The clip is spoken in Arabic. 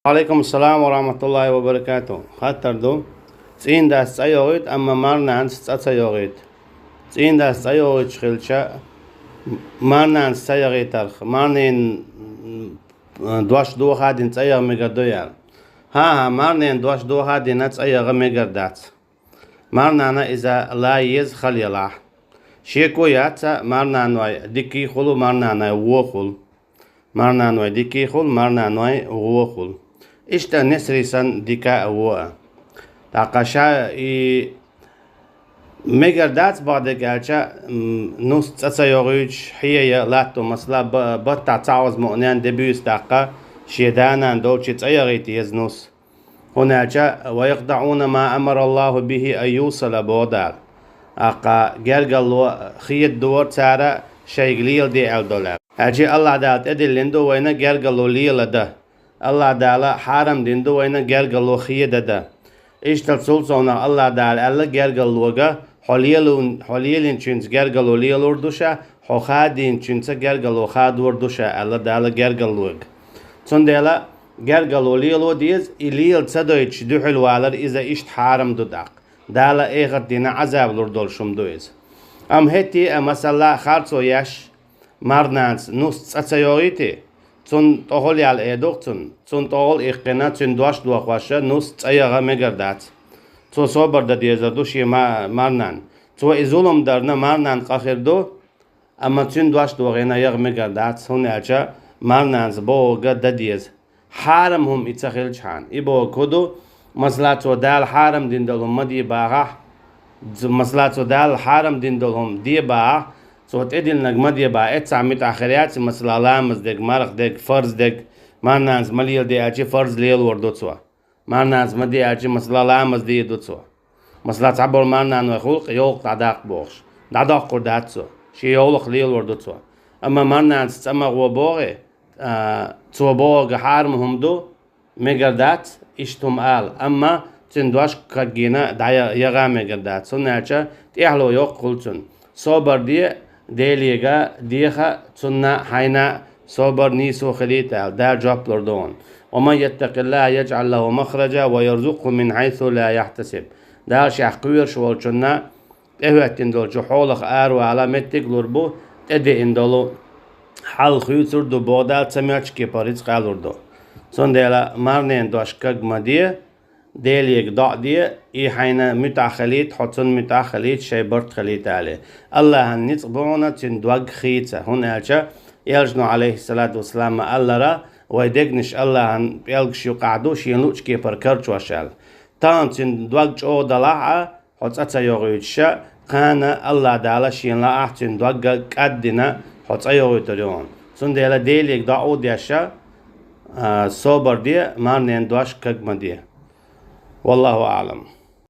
عليكم السلام ورحمة الله وبركاته. خاطر تين داس أيوغيت أما مارنان ستأيوغيت تين داس أيوغيت شخلشة مارنان ستأيوغيت أرخ مارنين دواش دو هادين تأيوغ ميقردويا ها مارنين دواش دو هادين تأيوغ ميقردات مارنانا إذا لا يز خليلا شيكو ياتا مارنانوي ديكي خلو مارنانا ووخل مارنانوي ديكي خل مارنانوي ووخل إشتا نسريسان ديكا أوه تاقاشا ميقردات بعد قالشا نوس تسيوغيش حيا لاتو مسلا بطا تعوز مؤنان دبيوس تاقا شيدانا دولشي تسيوغيتي يزنوس هناك ويقطعون ما أمر الله به أن يوصل بودال أقا جرجلو خيد دور تارا شيغليل دي الدولار أجي الله دالت أدلندو وين جرجلو ليل ده الله دالا حرم ديندو وين جرجلو خيد ده إشتل سلطونا الله دال ألا جرجلوغا حليلين چنس جرجلو ليل وردوشا حخادين چنس جرجلو خاد وردوشا ألا دالا جرجلوغ تندلا جرجلو ليلو ديز إليل تصدويتش دوحل والر إذا إشت حرم دوداق دالا إيغر دينا عذاب لردول شمدويز أم هتي مسلا خارصو ياش مارنانس نوس تسيوغيتي تون تقول يال إيدوكتون تون تقول إخنا تون دواش دوخواشا نوس تسيغا ميقردات تو صبر دا ديزردو شي مارنان تو إزولم درنا مارنان قاخردو أما تون دواش دوغينا يغ ميقردات هنالجا مارنانز بوغا دا ديز حارم هم إتسخيل جحان إبو كودو مسلاتو دال حارم دين دلهم مدي باغا مسلاتو دال حارم دين دلهم دي باغا صوت إدل نجمة دي باغا إتسعمت آخريات مسلا لامز ديك مرخ ديك فرز ديك مارنانز مليل دي أجي فرز ليل وردو تسوا مارنانز مدي أجي مسلا لامز دي دو تسوا مسلا تعبر مارنان وخلق يولق دعداق بوغش دعداق قردات تسوا شي يولق ليل وردو تسوا أما مارنانز تسمى غوبوغي تو بوغ حارمهم دو ميقردات إشتم آل أما تندواش كجينا دايا يغا ميقردات سنعشا تيحلو يوق قلتن صبر دي ديليغا ديخا سنة حينا صبر نيسو خليتا دا جواب لردون ومن يتق الله يجعل له مخرجا ويرزقه من حيث لا يحتسب دا شيخ قوير شوالشنا إهوات تندول جحولخ آرو على متك لربو تدي اندولو حال خيوتر دو بودال تسمياتش كي باريز قالوردو سون ديلا مارنين دوش كاقما دي ديليك داع دي اي حينا متاخليت حطن متاخليت شي برد خليت عليه الله هنيت بونا تندوغ خيتا هنا الجا يلجنو عليه الصلاة والسلام الله را ويدقنش الله هن بيلقش يقعدوش ينلوش كي بركرش وشال تان تندوغ جو دلاعة حط اتا يغيوشا قان الله دالا شين لا احتن دوغ قدنا حط ايغيوتريون سون ديلا ديليك داعو ديشا صبر دي مارنين دواش كاقما دي والله أعلم.